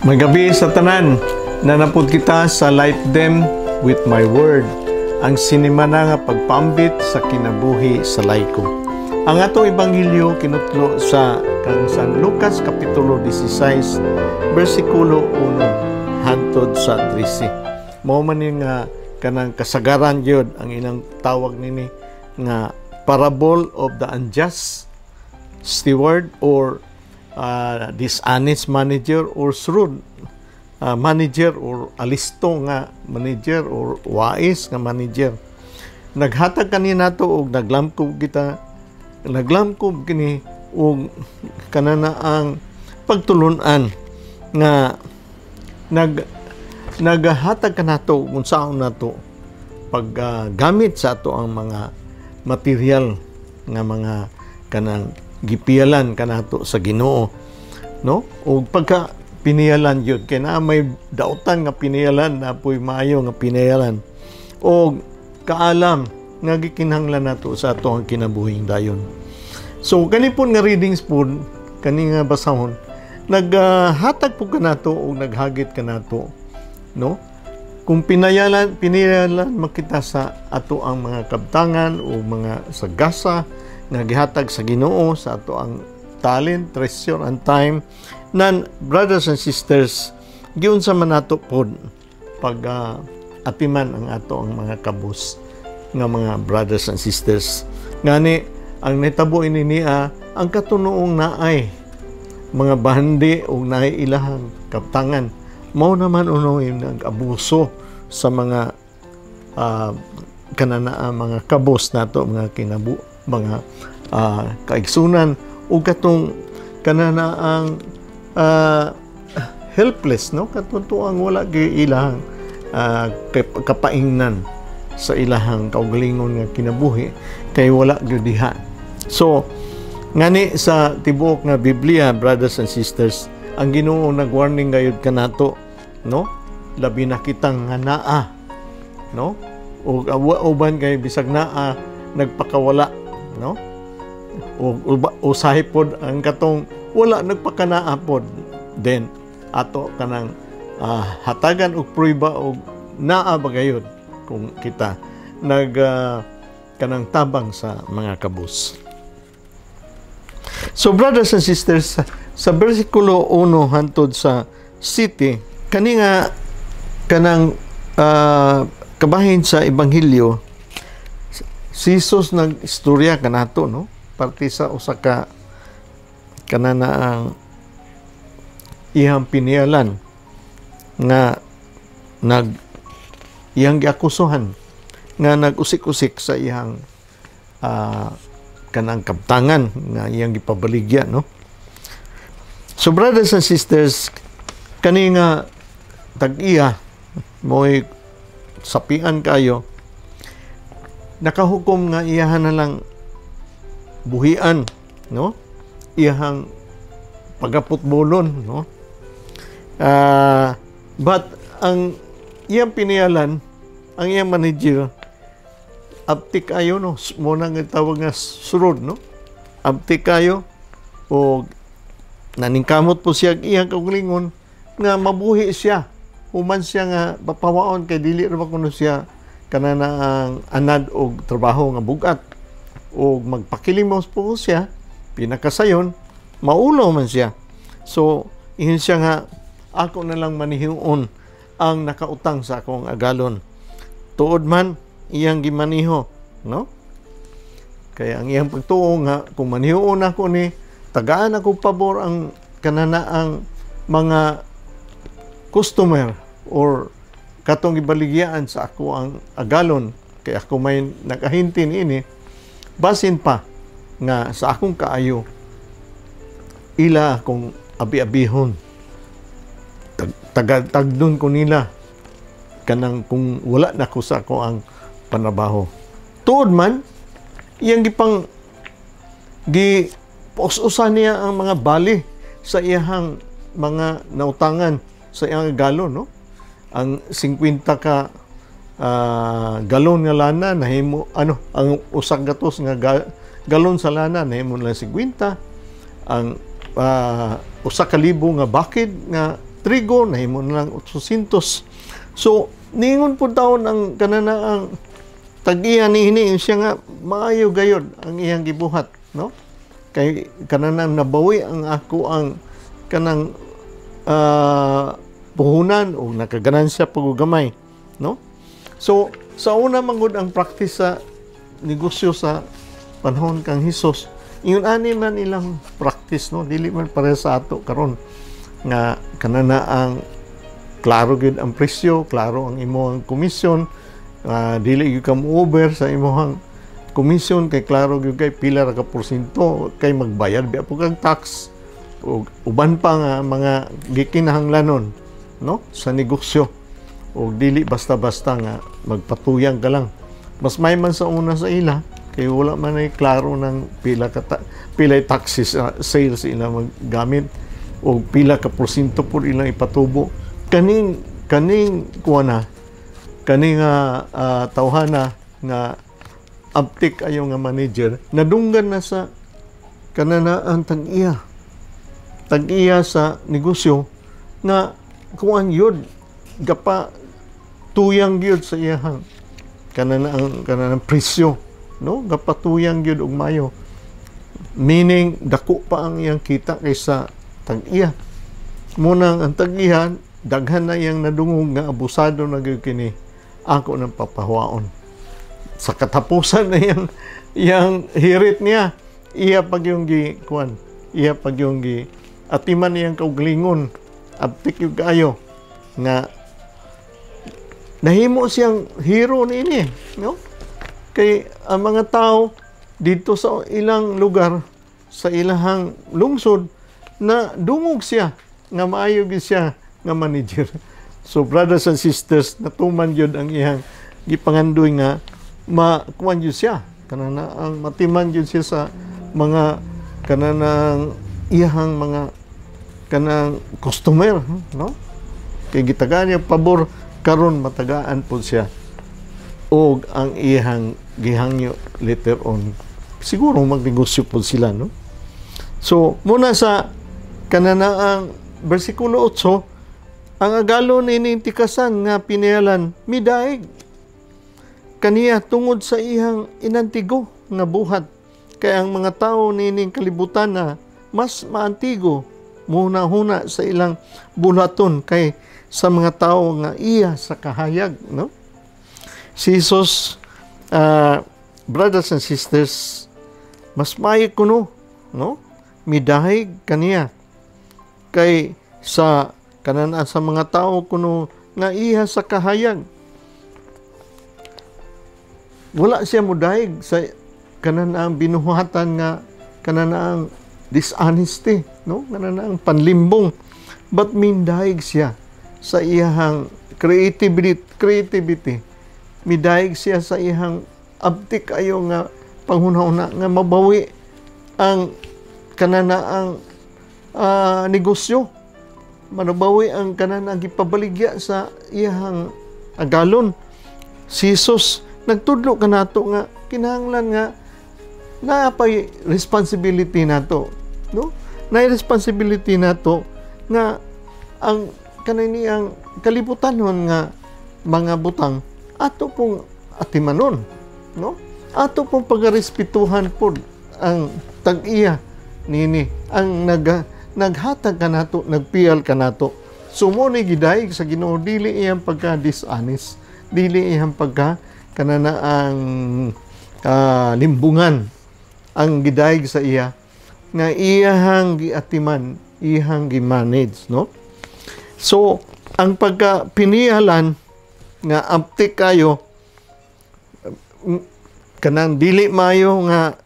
Magabi sa tanan, nanapod kita sa Light Them with my word, ang sinima na nga pagpambit sa kinabuhi sa layko. Ang atong ebanghelyo kinutlo sa kang San Lucas kapitulo 16, bersikulo 1 hantod sa 13. Mao man yung kanang kasagaran yun ang inang tawag nini nga parable of the unjust steward or dishonest manager or shrewd manager or alisto nga manager or wais nga manager. Naghatag kanina to og naglamkob kini og kanana ang pagtulunan nga naghatag kanato kung saan nato paggamit sa ato ang mga material nga mga kanang gipiyalan kanato sa Ginoo, no? O pagka piniyalan yun kay na may dautan nga piniyalan na puy maayo nga piniyalan o kaalam nga gikinahanglan nato sa ato ang kinabuhing dayon. So kani pun nga readings pun kani nga basahon naghatag po kanato o naghagit kanato, no? Kung piniyalan makita sa ato ang mga kabtangan o mga sagasa nga gihatag sa Ginoo sa ato ang talent, treasure, and time. Nan, brothers and sisters, giunsa man nato pod pag atiman ang ato ang mga kabus nga mga brothers and sisters. Ngani, ang netabo ini niya, ang katunoong naay mga bahandi o naay ilahang kaptangan. Mao naman unoy nag-abuso sa mga kananaa mga kabus nato, mga mga kaigsunan o katong kananaang helpless, no? Katuntuang wala giilahang kapaingnan sa ilahang kaugalingon nga kinabuhi kay wala gyud diha. So ngani sa tibuok nga Biblia, brothers and sisters, ang Ginoo nag-warning gayud kanato, no? Labi na kitang nga naa, no? O uban kay bisag naa nagpakawala, no? O sahipod ang katong wala nagpakanaapod then ato kanang hatagan og prueba og naa bagayod kung kita kanang tabang sa mga kabus. So brothers and sisters, sa bersikulo 1 hantod sa 7 kani nga kanang kabahin sa ebanghelyo, si Jesus nag-istorya kanato, no? Parte sa usa ka kanana ang iyang piniyalan nga iyang giakusuhan nga nag-usik-usik sa iyang kanang kabtangan nga iyang gipabaligya, no? So brothers and sisters, kani nga tag-iya mo'y sapian kayo, nakahukom nga iyahan na lang buhian, no? Iyang pagaputbolon, no? But ang iyang piniyalan, ang iyang manager, abtik kayo, no? Muna nga tawag nga surod, no? Abtik kayo o naningkamot po siya iyang kaugalingon nga mabuhi siya. Human siya nga papawaon kay dili ra ba kuno siya kanana ang anad og trabaho nga bugat o magpakilimos po siya, pinakasayon, maulo man siya. So, ihin siya nga, ako na lang manihion ang nakautang sa akong agalon. Tuod man, iyang gimaniho, no? Kaya ang iyang pagtuo nga, kung manihion ako ni, tagaan ako pabor ang kanana ang mga customer or katong ibaligyaan sa ako ang agalon, kaya ako may nakahintin ini, basin pa nga sa akong kaayo ila akong abi-abihon tagdon ko nila kanang kung wala na ko sa ako ang panabaho. Tuod man iyang gipang pos-usan niya ang mga bali sa iyang mga nautangan sa iyang galon, no? Ang 50 ka galon nga lana nahimo ang usang gatos nga galon sa lana nahimo lang 50, ang 1,000 nga bakid nga trigo, nahimo na lang 800. So, ningon po taon ang kananaang tag-iya niini siya nga maayo gayod ang iyang gibuhat, no? Kay kananang nabawi ang ako ang kanang puhunan o nakaganansya pag-gamay, no? So, sa una mangod ang practice sa negosyo sa panahon kang Hesus, yun ani man ilang practice, no? Dili man pare sa ato karon nga kanana ang klaro gyud ang presyo, klaro ang imong komisyon, dili gyud ka over sa imong komisyon, kay klaro gyud kay pila ra ka porsyento kay magbayad biya po kag tax o uban pa nga mga gikinahanglanon, no, sa negosyo. O dili basta-basta nga magpatuyang ka lang. Mas may man sa una sa ila kay wala man ay klaro ng pila taxes sales ila maggamit o pila ka porsyento po ilang ipatubo. Kaning kuana kaning tawhana nga aptik ayo nga manager nadunggan na sa kananaan tag-iya sa negosyo nga kuan yun gapa tuyang gyud sa iyang kananang presyo, no, gapa tuyang gyud og mayo, meaning dako pa ang iyang kita kaysa tag-iya. Munang ang tag-iya daghan na iyang nadungog nga abusado na gyud kini ako ng papahuaon. Sa katapusan na iyang hirit niya, iya pag yung kuan, iya pag yung atiman niyang kauglingon, abtik yung kayo nga nahimo siyang hero niini, no? Kay ang mga tao dito sa ilang lugar sa ilahang lungsod na dungog siya nga maayo gyud siya nga manager. So brothers and sisters, natuman yun ang iyang gipangandoy nga makuan yun siya kanana ang matiman yun siya sa mga kananang iyang mga kanang customer, no? Kay gitagaan niya pabor karon matagaan po siya og ang iyang gihangyo later on siguro magnegosyo po sila, no? So muna sa kananaang bersikulo 8, ang agalon inintikasan nga pinayalan midaig kaniya tungod sa iyang inantigo nga buhat, kay ang mga tao nining kalibutan na mas maantigo muna-huna sa ilang bulaton kay sa mga tao nga iya sa kahayag, no? Si Jesus, brothers and sisters, mas maayik kuno, no? Midahig kaniya kay sa kanana sa mga tao kuno nga iya sa kahayag. Wala siya mudahig sa kananaang binuhatan nga kananaang dishonesty, no? Kananaang panlimbong, but mindahig siya sa iyang creativity. Midahig siya sa iyang abtik ayo nga panghunahuna nga mabawi ang kananaang negosyo, manabawi ang kananaang gipabaligya sa iyang agalon. Si Jesus nagtudlo kanato nga kinahanglan nga naapay responsibility nato, no? Na responsibility nato nga ang kanini ang kalibutanon nga mga butang ato pong atimanon, no? Ato pong pagarespetuhan pod ang tag-iya nini ang naghatag kanato, nagpiyal kanato. Sumo ni gidayeg sa Ginoo, dili iyang pagka dishonest, dili iyang pagka kananaang limbungan ang gidayeg sa iya nga iyang giatiman, iyang gimanage, no? So, ang pagka-pinihalan nga aptik kayo kanang dili mayo nga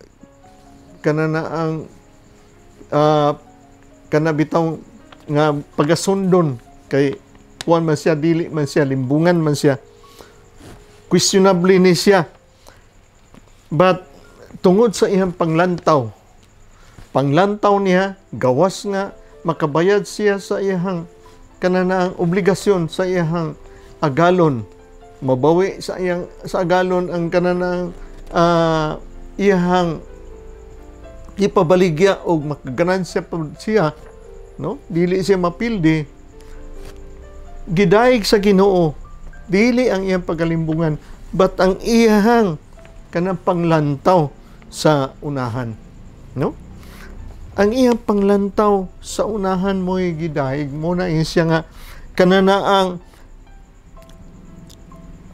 kananaang kanabitaw nga pagasundon kay kuan man siya, dili man siya, limbungan man siya, questionably ni siya, but tungod sa iyang panglantaw niya gawas nga makabayad siya sa iyang kananaang obligasyon sa iyang agalon, mabawi sa agalon ang kananaang iyang ipabaligya og makaganansya pa siya, no? Dili siya mapildi, gidaig sa Ginoo, dili ang iyang pagalimbungan, but ang iyang kanang panglantaw sa unahan. No? Ang iyang panglantaw sa unahan mo'y gidaig mo na siya nga kanana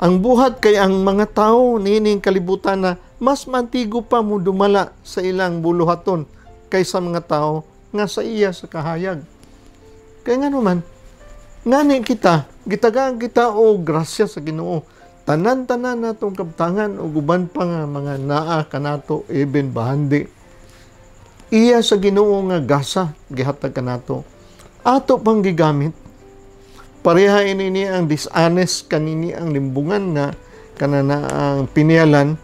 ang buhat kay ang mga tao nining kalibutan na mas mantigo pa mo dumala sa ilang buluhaton kaysa mga tao nga sa iya sa kahayag. Kaya nga naman, ngani kita, gitagaan kita o grasya sa Ginoo. Tanan-tanan natong kabtangan o guban pa nga mga naa kanato even bahandi. Iya sa Ginoo nga gasa gihatag kanato. Ato pang gigamit. Pareha ini ang dishonest kanini ang limbungan nga kanana ang piniyalan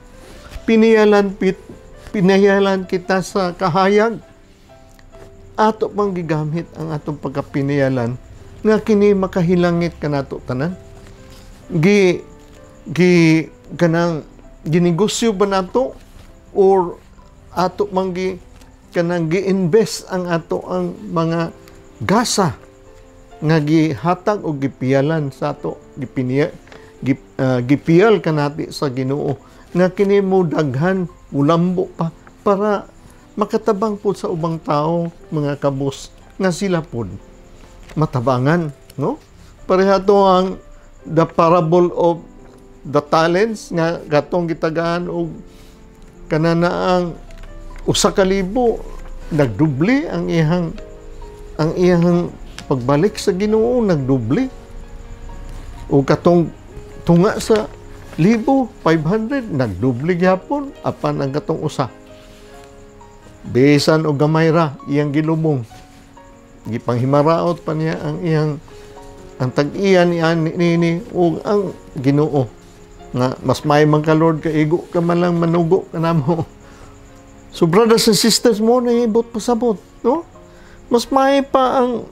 kita sa kahayag. Ato pang gigamit ang atong pagkapiniyalan nga kini makahilangit kanato tanan. Kanang ginegosyo ba nato or ato mang kanang gi-invest ang ato ang mga gasa nga gihatag o gipiyalan sa ato gipiyal kanati sa Ginoo nga kini mo daghan ulambo pa para makatabang po sa ubang tao mga kabus nga sila pod matabangan, no? Pareha to ang the parable of the talents nga gatong gitagaan og kanana ang usa ka libo nagdubli ang iyang pagbalik sa Ginoo nagdubli. O katong tunga sa 1,500 nagdubli gyapon apan ang katong usa. Besan o gamay ra iyang gilubong. Gipanghimaraot pa niya ang tag-iyan ni o ang Ginoo nga mas may man ka Lord kaigo ka man lang manugo kanamo. So brothers and sisters mo na ibot pasabot, no? Mas may pa ang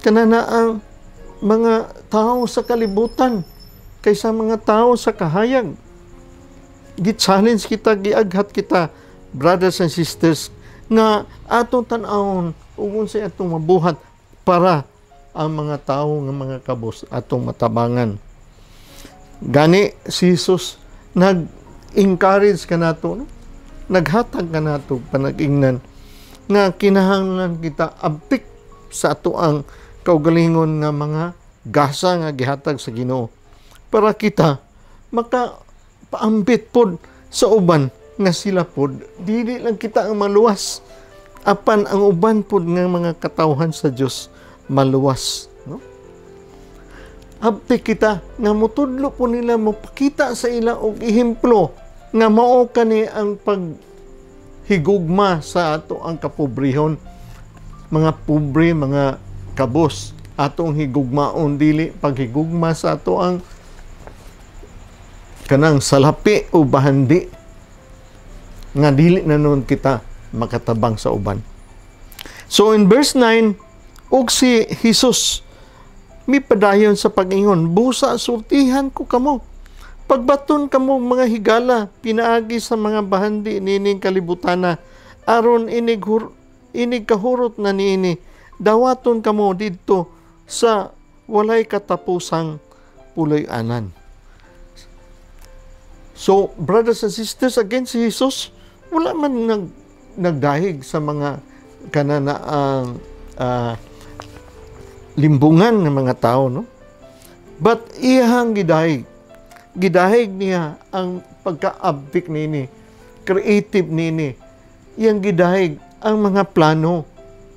kanana ang mga tao sa kalibutan kaysa mga tao sa kahayag. Gi-challenge kita, giaghat kita, brothers and sisters, nga atong tan-awon ug unsay atong mabuhat para ang mga tao nga mga kabos atong matabangan. Gani si Jesus nag-encourage kanato, no? Naghatag kanato panag-ingnan nga kinahanglan kita abtik sa ato ang kaugalingon nga mga gasa nga gihatag sa Ginoo para kita makapaambit pod sa uban nga sila pod dili lang kita ang maluwas apan ang uban pod nga mga katawhan sa Dios maluwas, no? Abtik kita nga mutudlo po nila mapakita sa ila og ehemplo nga mao kani ang paghigugma sa ato ang kapobrehon, mga pobre, mga kabos atong higugmaon dili paghigugma sa ato ang kanang salapi o bahandi nga dili na noon kita makatabang sa uban. So in verse 9, og si Jesus mipadayon sa pag-ingon, busa sultihan ko kamo, pagbaton kamo mga higala pinaagi sa mga bahandi nining kalibutana aron inig kahurot na niini dawaton kamo didto sa walay katapusang puloy-anan. So, brothers and sisters, again si Jesus, wala man nagdahig sa mga kananaang limbungan ng mga tao, no? But iyang gidahig niya ang pagkaabtik nini, creative nini, iyang gidahig ang mga plano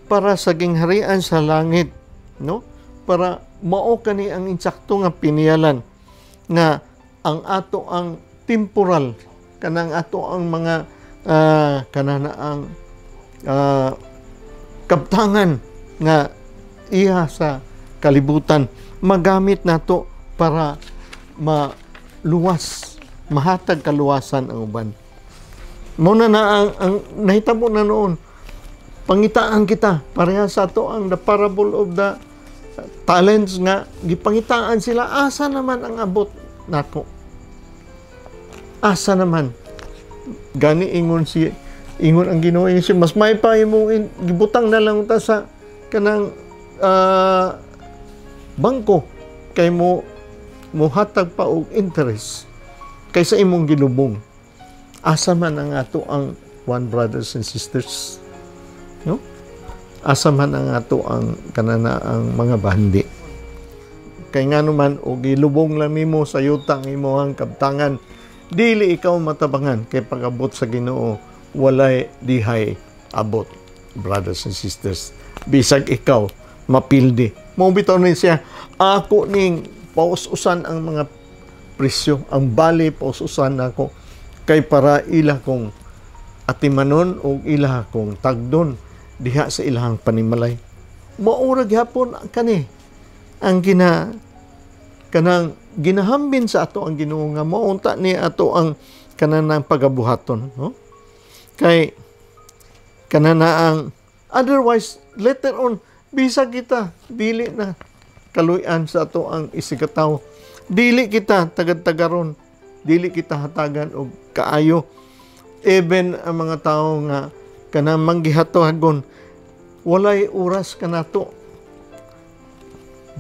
para sa gingharian sa langit, no? Para mao kani ang insakto nga piniyalan nga ang ato ang temporal kanang ato ang mga kananaang kabtangan nga iha sa kalibutan magamit nato para mahatag kaluwasan ang uban. Muna na ang nahitabo na noon, pangitaan kita pareha sa ato ang the parable of the talents nga gipangitaan sila, asa naman ang abot nako, asa naman gani ingon ang Ginoo siya, mas may pa imong gibutang na lang ta sa kanang bangko kay mo hatag pa og interest kaysa imong gilubong. Asa man ang ato ang brothers and sisters, no? Asa man ang ato ang kanana ang mga bahandi. Kay nga naman og gilubong lang nimo sa yutang imong kabtangan, dili ikaw matabangan kay pag-abot sa Ginoo walay dihay abot, brothers and sisters. Bisag ikaw mapildi, mo bitaw ni siya, ako ning paususan ang mga presyo, ang bali paususan ako kay para ila kong atimanon o ila kong tagdon diha sa ilahang panimalay. Maura gyapon kani ang kanang ginahambin sa ato ang Ginoo nga maunta ni ato ang kanang pagabuhaton, no? Kay kanana ang otherwise later on bisag kita dili na kaluyan sa ato ang isigataw, dili kita tagad-tagaron, dili kita hatagan og kaayo. Even ang mga tao nga kanang manggihatagon walay oras kanato,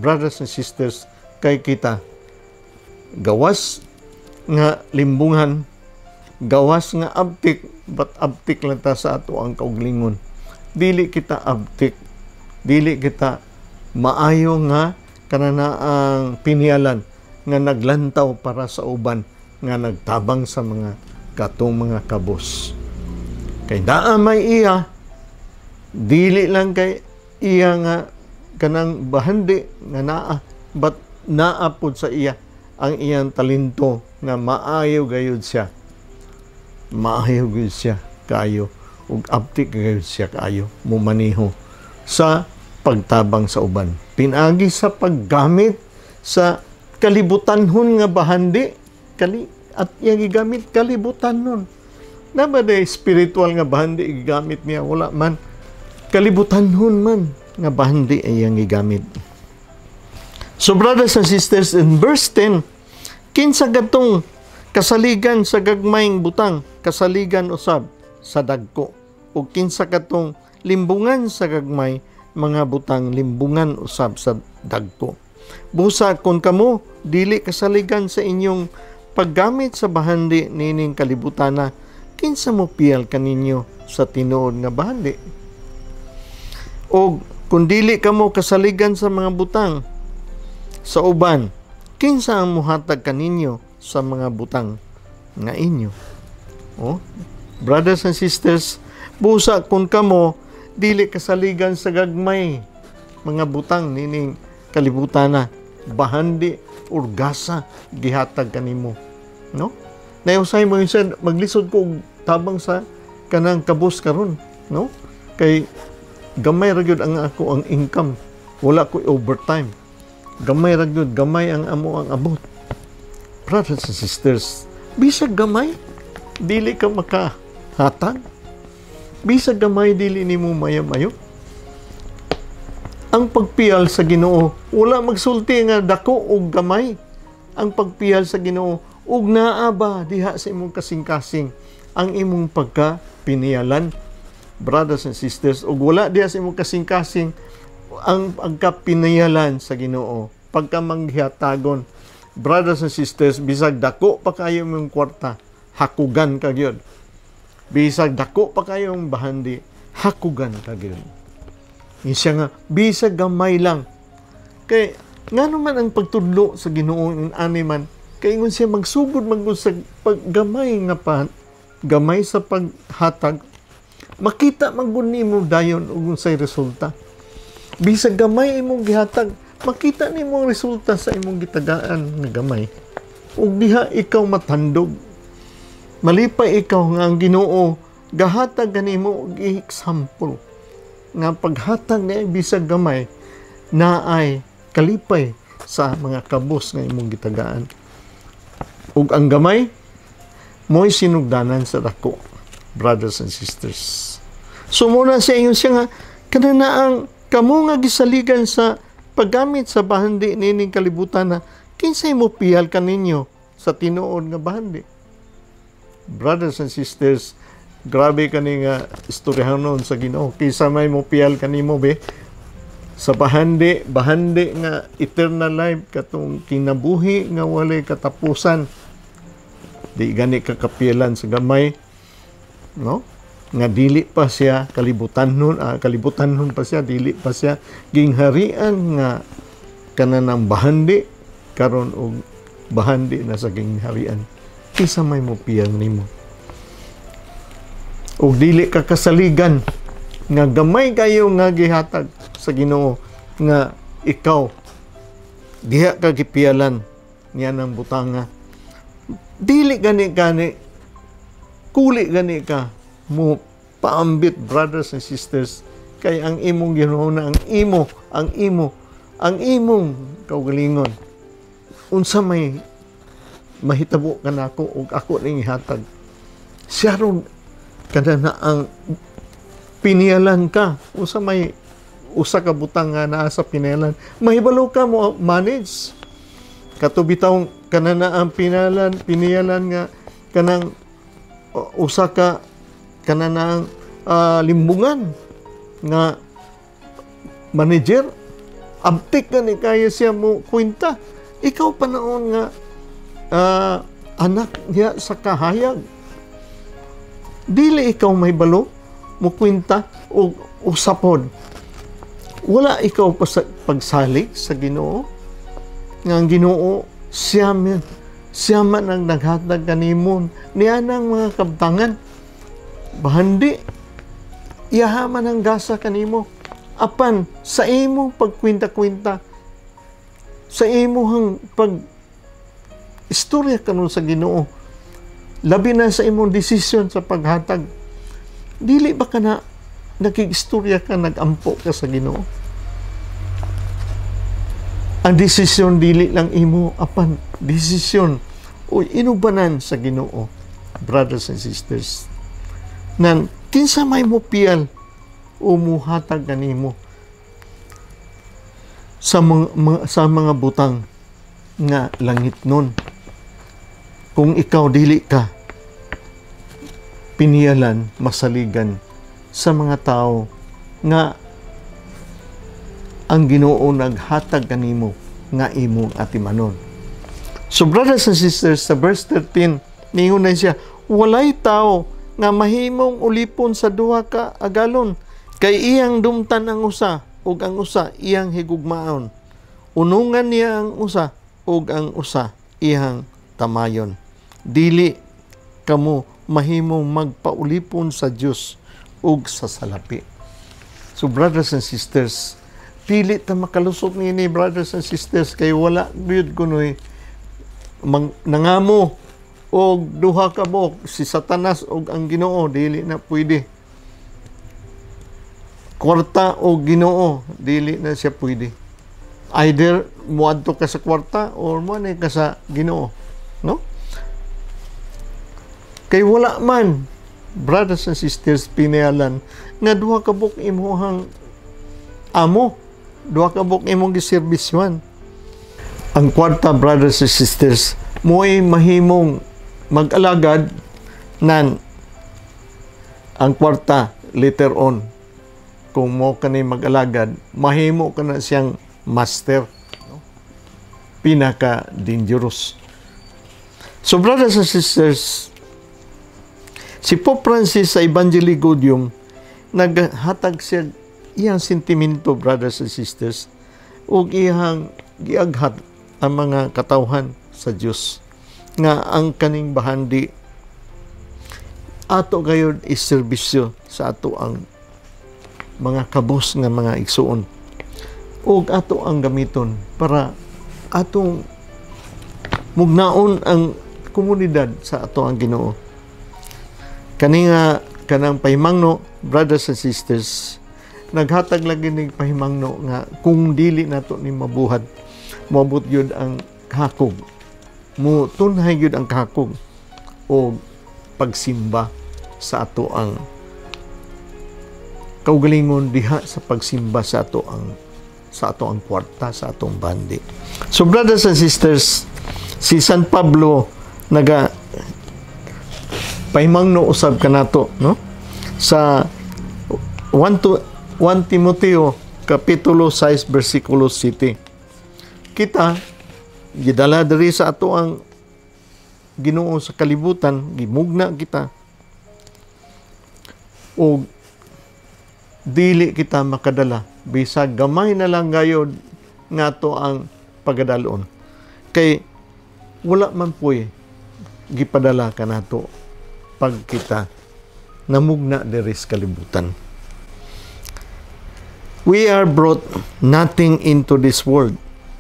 brothers and sisters, kay kita gawas nga limbungan, gawas nga abtik, but abtik lang ta sa ato ang kauglingon. Dili kita abtik, dili kita maayo nga kanana ang pinialan nga naglantaw para sa uban nga nagtabang sa mga katong mga kabos. Kay naa may iya, dili lang kay iya nga kanang bahandi nga naa, but naapod sa iya ang iyang talento nga maayo gayud siya. Maayo gayud siya kayo ug abtik gayud siya kayo mumaniho sa pagtabang sa uban. Pinagi sa paggamit sa kalibutanhon nga bahandi, at iyang gigamit kalibutanhon. Nabaday spiritual nga bahandi gigamit niya, wala man. Kalibutanhon man nga bahandi ay iyang gigamit. So brothers and sisters, in verse 10, kinsa gatong kasaligan sa gagmayng butang, kasaligan usab sa dagko, o kinsa katong limbungan sa gagmay, mga butang limbungan usab sa dagko. Busa kon kamo dili kasaligan sa inyong paggamit sa bahandi nining kalibutana, kinsa mo piyal kaninyo sa tinuod nga bahandi? O kung dili kamo kasaligan sa mga butang sa uban, kinsa ang muhatag kaninyo sa mga butang nga inyo? Oh, brothers and sisters, busa kung kamo dili kasaligan sa gagmay mga butang nining kalibutana, bahandi or gasa gihatag kanimo, no? Nausay mo yun, maglisod ko tabang sa kanang kabos karon, no? Kay gamay ra gyud ang ako ang income, wala ko overtime. Gamay ra gyud, gamay ang amo ang abot. Brothers and sisters, bisag gamay dili ka makahatag, bisag gamay dili nimo mayo-mayo. Ang pagpiyal sa Ginoo wala magsulti nga dako og gamay. Ang pagpiyal sa Ginoo ug naa ba diha sa imong kasing-kasing ang imong pagkapiniyalan, brothers and sisters, ug wala diha sa imong kasing-kasing ang pagkapiniyalan sa Ginoo, pagkamanghihatagon, brothers and sisters, bisag dako pa kayo imong kwarta, hakugan ka gyud. Bisag dako pa kayong bahandi, hakugan ka gyud. Siya nga, bisag gamay lang. Kay nga naman ang pagtudlo sa Ginoo ng animan, kay ingon siya magsugod sa paggamay nga pa, gamay sa paghatag, makita magud nimo dayon ug unsay resulta. Bisag gamay imong gihatag, makita nimo ang resulta sa imong gitagaan nga gamay. Ug diha ikaw matandog. Malipay ikaw nga ang Ginoo gahatag kanimo og example nga paghatag na bisag gamay na ay kalipay sa mga kabos nga imong gitagaan. Ug ang gamay mo'y sinugdanan sa dako, brothers and sisters. So muna sa inyo siya nga kanana ang kamo nga gisaligan sa paggamit sa bahandi nining kalibutan na kinsay mo piyal kaninyo sa tinuod nga bahandi. Brothers and sisters, grabe kani nga istoryahanon sa Ginoo. Kisa may mo piyal kanimo be sa bahandi nga eternal life katong kinabuhi nga walay katapusan. Di gani kakapilan sa gamay, no? Nga dili pa siya kalibutan pa siya, dili pa siya gingharian nga kananang bahandi karon og bahandi na sa gingharian. Kinsa may mo piyang nimo? Og dili ka kasaligan nga gamay kayo nga gihatag sa Ginoo nga ikaw diha ka gipialan niya ng butanga. Dili gani kuli gani ka mo paambit, brothers and sisters, kay ang imong Ginoo na ang imong kaugalingon unsa may mahitabo kanako ug ako ning ihatag. Siya ron kada na ang pinialan ka unsa may usa ka butang nga naa sa pinialan, mahibalo ka mo manage katubitaw kanana ang pinialan nga kanang usa ka kananang limbungan nga manager, abtik ka ni kaya siya mo kwenta. Ikaw panaon nga anak niya sa kahayag, dili ikaw may balo mo kwenta o usapod. Wala ikaw pagsalig sa Ginoo nga ang Ginoo siya man ang naghatag kanimon niya ng mga kabtangan. Bahandi iyahaman ang gasa kanimo apan sa imong pagkwenta-kwenta, sa imong pag istorya kanon sa Ginoo, labi na sa imong desisyon sa paghatag, dili ba ka na nakig-istorya ka, nagampo ka sa Ginoo? Ang desisyon dili lang imo, apan desisyon o inubanan sa Ginoo, brothers and sisters. Nan kinsa may mo piyal o muhatag kanimo sa mga butang nga langit nun, kung ikaw dili ka pinialan, masaligan sa mga tao nga ang Ginoo naghatag kanimo nga imong atimanon. So brothers and sisters, sa verse 13 niingon na siya, walay tao nga mahimong ulipon sa duha ka agalon, kay iyang dumtan ang usa ug ang usa iyang higugmaon, unungan niya ang usa ug ang usa iyang tamayon. Dili kamo mahimong magpaulipon sa Dios ug sa salapi. So brothers and sisters, pili ta makalusot niini, brothers and sisters, kay wala gyud kunoy nangamo og duha ka buok, si Satanas og ang Ginoo, dili na pwede. Kwarta o Ginoo, dili na siya pwede. Either muadto ka sa kwarta or muanay ka sa Ginoo, no? Kay wala man, brothers and sisters, pinialan nga duha ka buok imong amo, duha ka buok imong giserbisyuhan. Ang kwarta, brothers and sisters, mo'y mahimong mag-alagad nan ang kwarta later on. Kung mo ka na mag-alagad, mahimo ka na siyang master, no? Pinaka-dangerous. So brothers and sisters, si Pope Francis sa Evangelii Gaudium naghatag siya iyang sentimento, brothers and sisters, ug iyang giaghat ang mga katawhan sa Dios nga ang kaning bahandi ato gayud iserbisyo sa ato ang mga kabos nga mga igsuon ug ato ang gamiton para atong mugnaon ang komunidad sa ato ang Ginoo. Kanang pahimangno, brothers and sisters, naghatag lagi ning pahimangno nga kung dili nato ni mabuhat, moabot yun ang kahakog, mo tunhay yun ang kahakog o pagsimba sa ato ang kaugalingon diha sa pagsimba sa ato ang kwarta, sa atong bandi. So brothers and sisters, si San Pablo pahimangno usab kanato, no? Sa 1 Timoteo Kapitulo 6, versikulo 7. Kita, gidala diri sa ato ang Ginoo sa kalibutan, gimugna kita, o dili kita makadala. Bisag gamay na lang gayod nga to ang pagadalon. Kay wala man po'y gipadala ka nato pag kita namugna diri sa kalibutan. We are brought nothing into this world,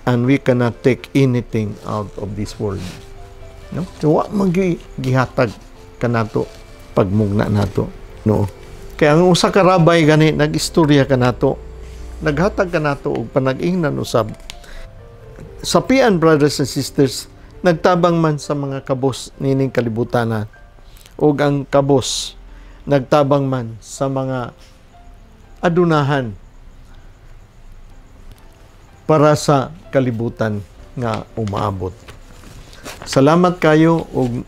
and we cannot take anything out of this world. No? So, wa gihatag ka nato pagmugna nato. No? Kaya ang usa ka rabay gani nag-istorya ka nato, naghatag ka nato og panag-ingnan usab. Sapian, brothers and sisters, nagtabang man sa mga kabos nining kalibutan ug ang kabos nagtabang man sa mga adunahan para sa kalibutan nga umaabot. Salamat kayo ug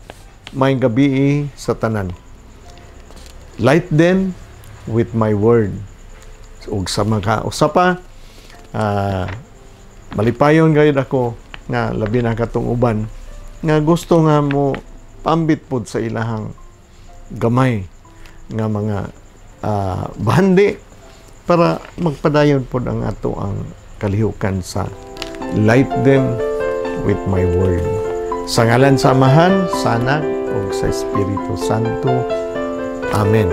may gabi sa tanan. Light them with my word. Ug sa mga usapa, malipayon gayud ako nga labi na katong uban nga gusto nga mo pambit pod sa ilahang gamay nga mga bahandi para magpadayon pod ang ato ang kalihukan sa light them with my word. Sa ngalan sa Amahan, sa Anak, ug sa Espiritu Santo. Amen.